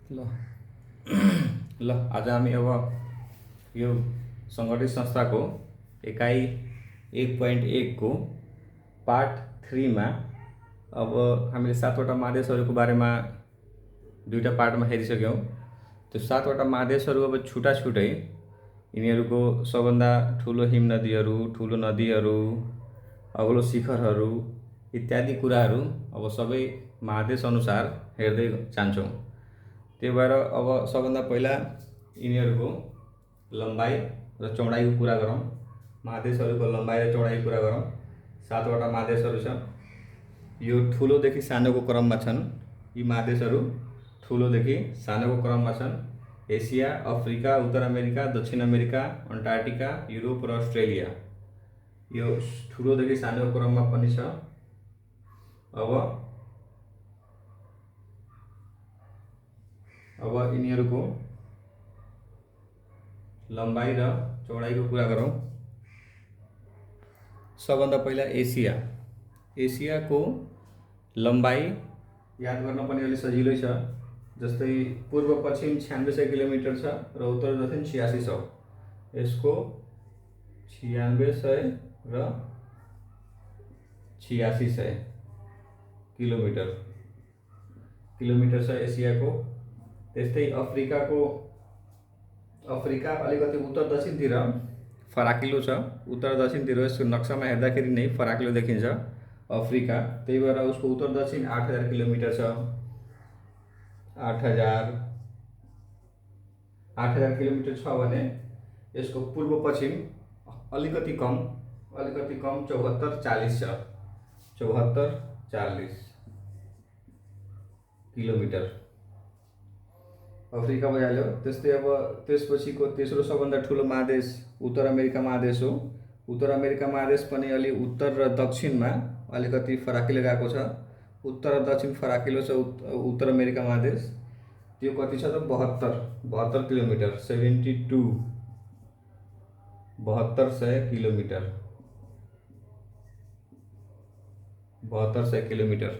ल ल आज हामी अब यो सङ्गठित संस्थाको एकाइ 1.1 को पार्ट 3 मा अब हामीले 7वटा महादेशहरूको बारेमा दुईटा पार्टमा हेरिसक्यौँ। त्यो 7वटा महादेशहरू अब छुटा छुटै यिनीहरूको सबभन्दा ठुलो हिमनदीहरू, ठुलो नदीहरू, अग्लो शिखरहरू इत्यादि कुराहरू अब सबै महादेश अनुसार हेर्दै जान्छौँ। त्यही भएर अब सबभन्दा पहिला यिनीहरूको लम्बाइ र चौडाइको कुरा गरौँ। महादेशहरूको लम्बाइ र चौडाइको कुरा गरौँ। 7वटा महादेशहरू छ। यो ठुलोदेखि सानोको क्रममा छन्। यी महादेशहरू ठुलोदेखि सानोको क्रममा छन्। एसिया, अफ्रिका, उत्तर अमेरिका, दक्षिण अमेरिका, अन्टार्क्टिका, युरोप र अस्ट्रेलिया। यो ठुलोदेखि सानोको क्रममा पनि छ। अब यिनीहरूको लम्बाइ र चौडाइको कुरा गरौँ। सबभन्दा पहिला एसिया। एसियाको लम्बाइ याद गर्न पनि अलि सजिलै छ। जस्तै पूर्व पश्चिम 9600 किलोमिटर छ र उत्तर दक्षिण 8600। यसको 9600 र 8600 किलोमिटर छ एसियाको। त्यस्तै अफ्रिका अलिकति उत्तर दक्षिणतिर फराकिलो छ। उत्तर दक्षिणतिर यसको नक्सामा हेर्दाखेरि नै फराकिलो देखिन्छ अफ्रिका। त्यही भएर उसको उत्तर दक्षिण 8000 किलोमिटर छ। 8000 किलोमिटर छ भने यसको पूर्व पश्चिम अलिकति कम 74-40 छ। 74-40 किलोमिटर अफ्रिका भइहाल्यो। त्यस्तै अब त्यसपछिको तेस्रो सबभन्दा ठुलो महादेश उत्तर अमेरिका महादेश हो। उत्तर अमेरिका महादेश पनि अलि उत्तर र दक्षिणमा अलिकति फराकिलो गएको छ। उत्तर र दक्षिण फराकिलो छ उत्तर अमेरिका महादेश। त्यो कति छ त 72 किलोमिटर 7200 किलोमिटर 7200 किलोमिटर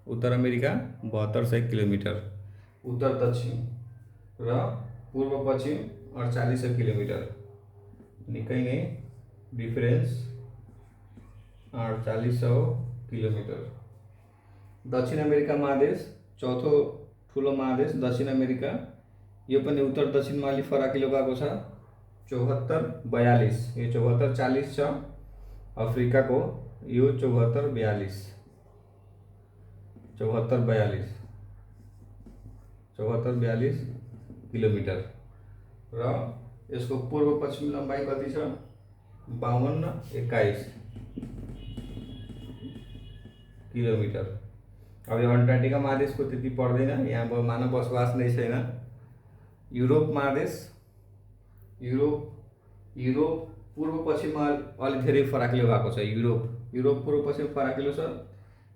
उत्तर अमेरिका 7200 किलोमिटर। उत्तर दक्षिण र पूर्व पश्चिम 4800 किलोमिटर। निकै नै डिफरेन्स 4800 किलोमिटर। दक्षिण अमेरिका महादेश चौथो ठुलो महादेश दक्षिण अमेरिका। यो पनि उत्तर दक्षिणमा अलि फराकिलो गएको छ 74-42। यो 74-40 छ अफ्रिकाको। यो 74-42 किलोमिटर। र यसको पूर्व पश्चिम लम्बाइ कति छ 52-21 किलोमिटर। अब यो अन्टार्क्टिका महादेशको त्यति पर्दैन, यहाँ अब मानव बसोबास नै छैन। युरोप महादेश। युरोप पूर्व पश्चिममा अलि धेरै फराकिलो भएको छ। युरोप पूर्व पश्चिम फराकिलो छ।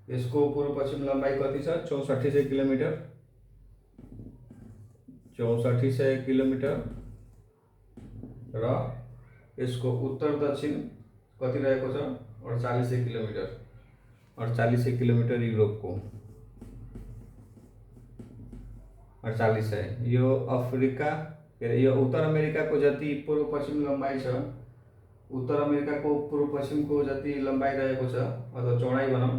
यसको पूर्व पश्चिम लम्बाइ कति छ 6400 किलोमिटर 6400 किलोमिटर। र यसको उत्तर दक्षिण कति रहेको छ 4800 किलोमिटर 4800 किलोमिटर युरोपको 4800। यो अफ्रिका यो उत्तर अमेरिकाको जति पूर्व पश्चिम लम्बाइ छ, उत्तर अमेरिकाको पूर्व पश्चिमको जति लम्बाइ रहेको छ अथवा चौडाइ भनौँ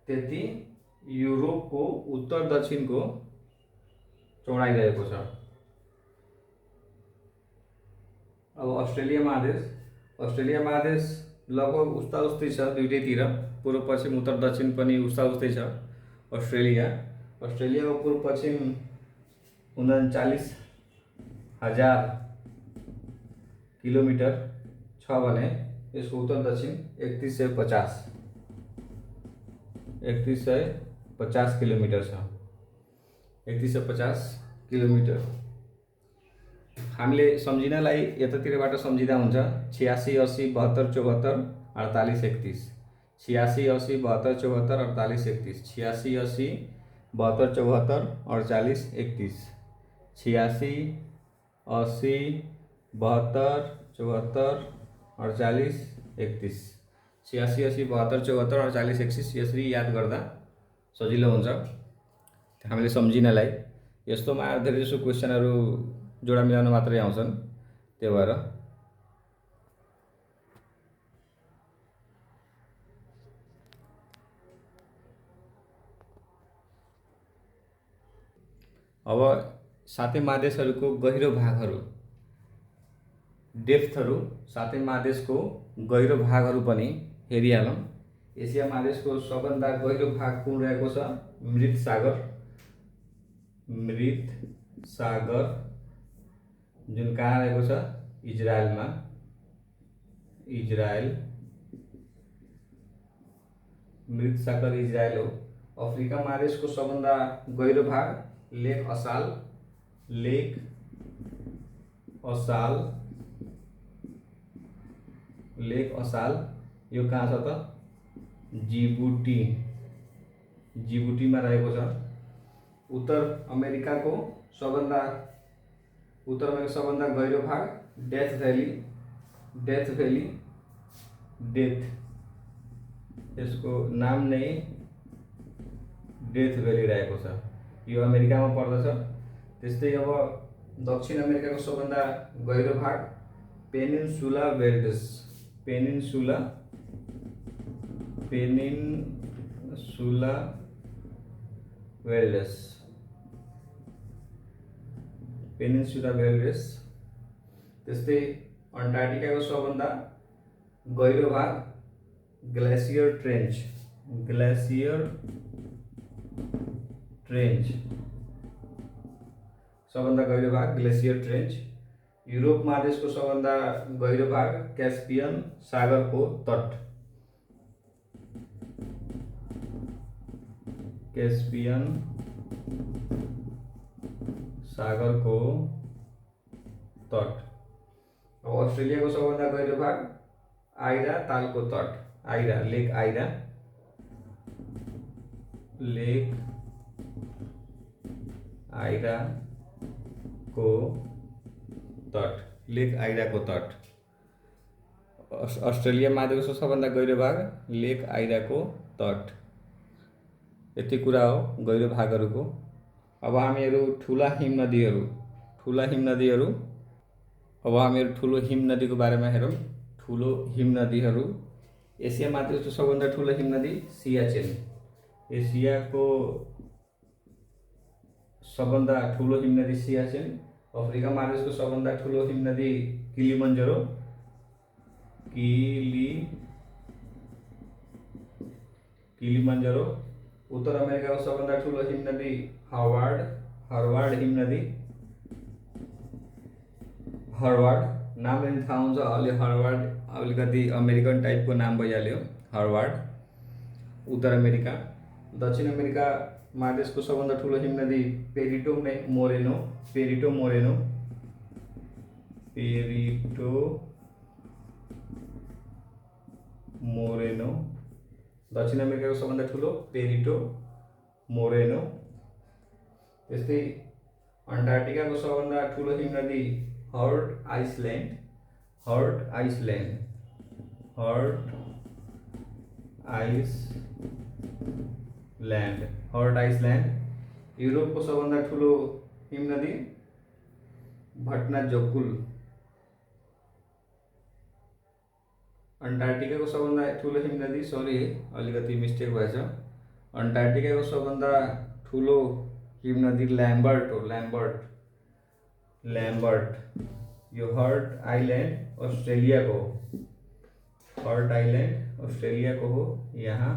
त्यति युरोपको उत्तर दक्षिणको चौडाइ रहेको छ। अब अस्ट्रेलिया महादेश लगभग उस्ता उस्तै छ दुईटैतिर। पूर्व पश्चिम उत्तर दक्षिण पनि उस्ता उस्तै छ। अस्ट्रेलियाको पूर्व पश्चिम 39,000 किलोमिटर छ भने यसको उत्तर दक्षिण 3150 किलोमिटर छ। 3150 किलोमिटर। हामीले सम्झिनलाई यतातिरबाट सम्झिँदा हुन्छ 86, 80, 72, 74, 48, 31। 86, 80, 72, 74, 48, 31। 86, 80, 72, 74, 48, 31। 86, 80, 72, 74, 48, 31। 86, 80, 72, 74, 48, 31। यसरी याद गर्दा सजिलो हुन्छ हामीले सम्झिनलाई। यस्तोमा धेरै जसो क्वेसनहरू जोडा मिलाउन मात्रै आउँछन्, त्यही भएर अब सातै महादेशहरूको गहिरो भागहरू, डेप्थहरू, सातै महादेशको गहिरो भागहरू पनि हेरिहालौँ। एसिया महादेशको सबभन्दा गहिरो भाग कुन रहेको छ? मृत सागर, जुन कहाँ रहेको छ? इजरायलमा। मृत सागर इजरायल हो। अफ्रिका महादेशको सबभन्दा गहिरो भाग लेक असाल, यो कहाँ छ त? जिबुटीमा रहेको छ। उत्तर अमेरिकाको सबभन्दा गहिरो भाग डेथ भ्याली, यसको नाम नै डेथ भ्याली रहेको छ, यो अमेरिकामा पर्दछ। त्यस्तै अब दक्षिण अमेरिकाको सबभन्दा गहिरो भाग पेनिनसुला वेल्डेस, त्यस्तै अन्टार्क्टिकाको सबभन्दा गहिरो भाग ग्लेसियर ट्रेन्च, सबभन्दा गहिरो भाग ग्लेसियर ट्रेन्च। युरोप महादेशको सबभन्दा गहिरो भाग क्यास्पियन सागरको तट, अब अस्ट्रेलियाको सबभन्दा गहिरो भाग आइरा तालको तट, लेक आइराको तट। अस्ट्रेलिया महादेशको सबभन्दा गहिरो भाग लेक आइराको तट। यति कुरा हो गहिरो भागहरूको। अब हामीहरू ठुला हिमनदीको बारेमा हेरौँ। ठुलो हिमनदीहरू, एसिया महादेशको सबभन्दा ठुलो हिमनदी सियाचेन, एसियाको सबभन्दा ठुलो हिमनदी सियाचेन। अफ्रिका महादेशको सबभन्दा ठुलो हिमनदी किलिमन्जरो, उत्तर अमेरिकाको सबभन्दा ठुलो हिमनदी हर्वार्ड हिमनदी, नामले थाहा हुन्छ अलि हर्वार्ड अलिकति अमेरिकन टाइपको नाम भइहाल्यो हर्वार्ड। उत्तर अमेरिका, दक्षिण अमेरिका महादेशको सबभन्दा ठुलो हिमनदी पेरिटो मोरेनो, दक्षिण अमेरिकाको सबभन्दा ठुलो पेरिटो मोरेनो। त्यस्तै अन्टार्क्टिकाको सबभन्दा ठुलो हिमनदी हर्ट आइसल्यान्ड, युरोपको सबभन्दा ठुलो हिमनदी भट्नाजोकुल, अन्टार्क्टिकाको सबभन्दा ठुलो हिमनदी अलिकति मिस्टेक भएछ, अन्टार्क्टिकाको सबभन्दा ठुलो हिमनदी ल्याम्बर्ट हो, यो हर्ट आइल्यान्ड अस्ट्रेलियाको हो, यहाँ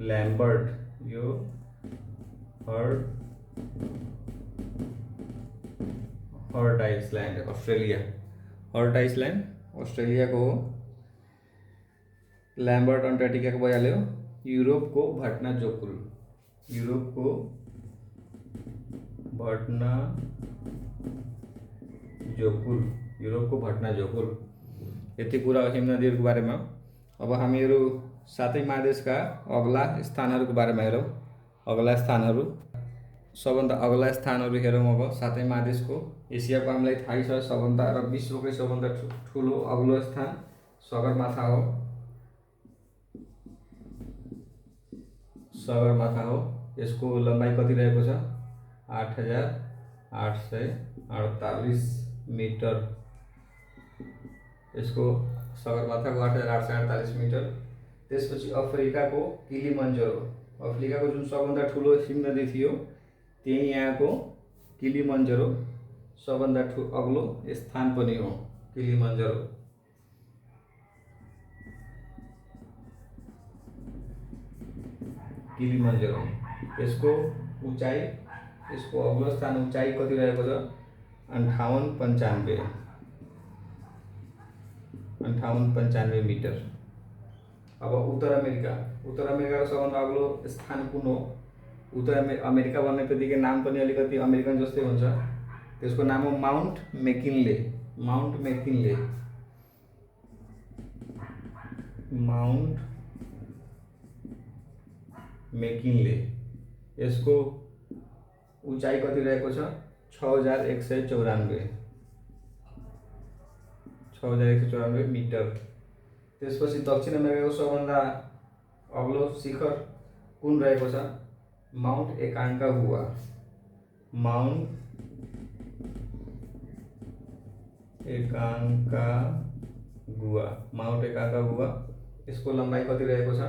ल्याम्बर्ट, यो हर्ट आइसल्यान्ड अस्ट्रेलियाको हो, ल्याम्बर्ट अन्टार्क्टिकाको भइहाल्यो। युरोपको भट्नाजोकुल। यति कुरा हिमनदीहरूको बारेमा। अब हामीहरू सातै महादेशका अग्ला स्थानहरूको बारेमा हेरौँ। सबभन्दा अग्ला स्थानहरू हेरौँ। अब सातै महादेशको एसियाको हामीलाई थाहै छ सबभन्दा र विश्वकै सबभन्दा ठुलो अग्लो स्थान सगरमाथा हो। यसको लम्बाइ कति रहेको छ? 8,848 मीटर। यसको सगरमाथाको 8,848 मिटर। त्यसपछि अफ्रिकाको किलिमन्जरो, अफ्रिकाको जुन सबभन्दा ठुलो हिमनदी थियो त्यही यहाँको किलिमन्जरो सबभन्दा अग्लो स्थान पनि हो किलिमन्जरो। किलिमन्जरो यसको उचाइ, यसको अग्लो स्थान उचाइ कति रहेको छ? 5895 मिटर। अब उत्तर अमेरिकाको सबभन्दा अग्लो स्थान कुन हो? उत्तर अमेरिका भन्ने बित्तिकै नाम पनि अलिकति अमेरिकन जस्तै हुन्छ। त्यसको नाम हो माउन्ट मेकिनले। यसको उचाइ कति रहेको छ? 6,194 मिटर। त्यसपछि दक्षिण अमेरिकाको सबभन्दा अग्लो शिखर कुन रहेको छ? माउन्ट एकान्कागुआ। यसको लम्बाइ कति रहेको छ?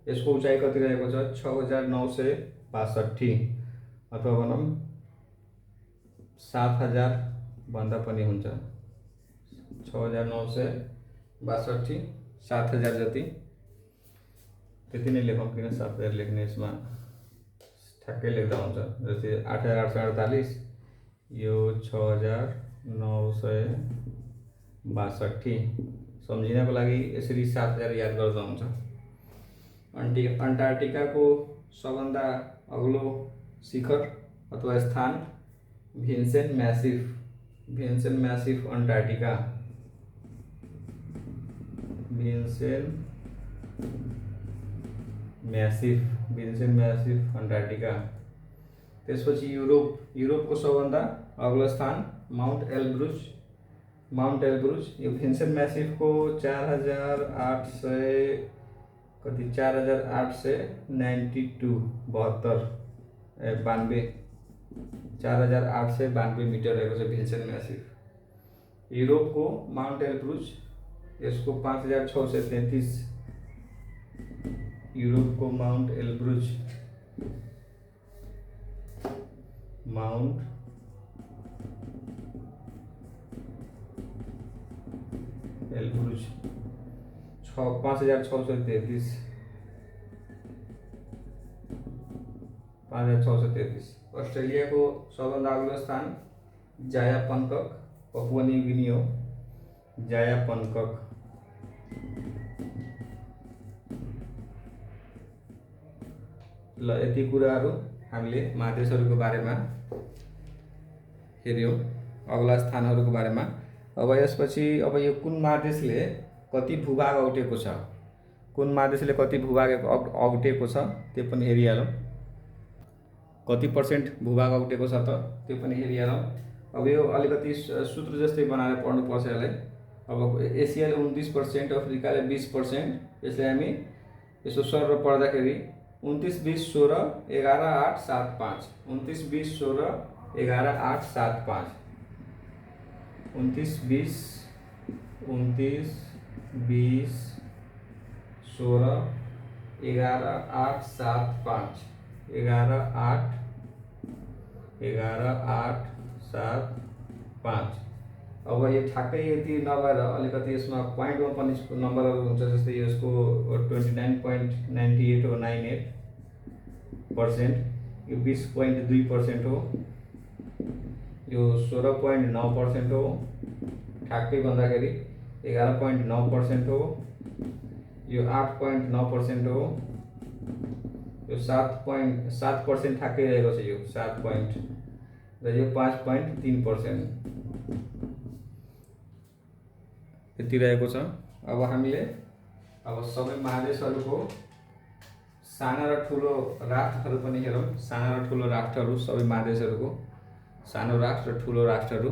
यसको उचाइ कति रहेको छ? 6,962 अथवा भनौँ 7,000 भन्दा पनि हुन्छ। 6,962 7,000 जति। त्यति नै लेखौँ, किन 7,000 लेख्ने? यसमा ठ्याक्कै लेख्दा हुन्छ। जस्तै 8,848 यो 6,962। सम्झिनको लागि यसरी 7,000 याद गर्दा हुन्छ। अन्टार्क्टिकाको सबभन्दा अग्लो शिखर अथवा स्थान भिन्सेन्ट म्यासिफ अन्टार्क्टिका। भिन्सेन्ट म्यासिफ अन्टार्क्टिका। त्यसपछि युरोपको सबभन्दा अग्लो स्थान माउन्ट एल्ब्रुज। यो भिन्सेन्ट म्यासिफको 4,892 मिटर रहेको छ भिन्सेन्ट म्यासिफ। युरोपको माउन्ट एल्ब्रुज यसको 5,633। युरोपको माउन्ट एल्ब्रुज 5,633। अस्ट्रेलियाको सबभन्दा अग्लो स्थान जायापन्कक, पपुवा न्यू गिनी हो। जायापन्कक। ल, यति कुराहरू हामीले महादेशहरूको बारेमा हेऱ्यौँ, अग्ला स्थानहरूको बारेमा। अब यसपछि यो कुन महादेशले कति भूभाग औटेको छ, त्यो पनि हेरिहालौँ। कति % भूभाग औटेको छ त त्यो पनि हेरिहालौँ। अब यो अलिकति सूत्र जस्तै बनाएर पढ्नुपर्छ यसलाई। अब एसियाले 29%, अफ्रिकाले 20%। यसलाई हामी यसो सर पढ्दाखेरि 29, 20, 16, 11, 8, 7, 5। 29, 20, 16, 11, 8, 7, 5। 29, 20, 16, 11, 8, 7, 5। 11, 8, 7, 5। अब यो ठ्याक्कै यति नभएर अलिकति यसमा पोइन्टमा पनि नम्बरहरू हुन्छ। जस्तै यसको 29.98 हो, 98%। यो 20.2% हो। यो 16.9% हो। ठ्याक्कै भन्दाखेरि 11.9% हो। यो 8.9% हो। यो 7% ठ्याक्कै रहेको छ। यो 7 र यो 5.3% यति रहेको छ। अब हामीले सबै महादेशहरूको साना र ठुलो राष्ट्रहरू पनि हेरौँ। साना र ठुलो राष्ट्रहरू, सबै महादेशहरूको सानो राष्ट्र र ठुलो राष्ट्रहरू।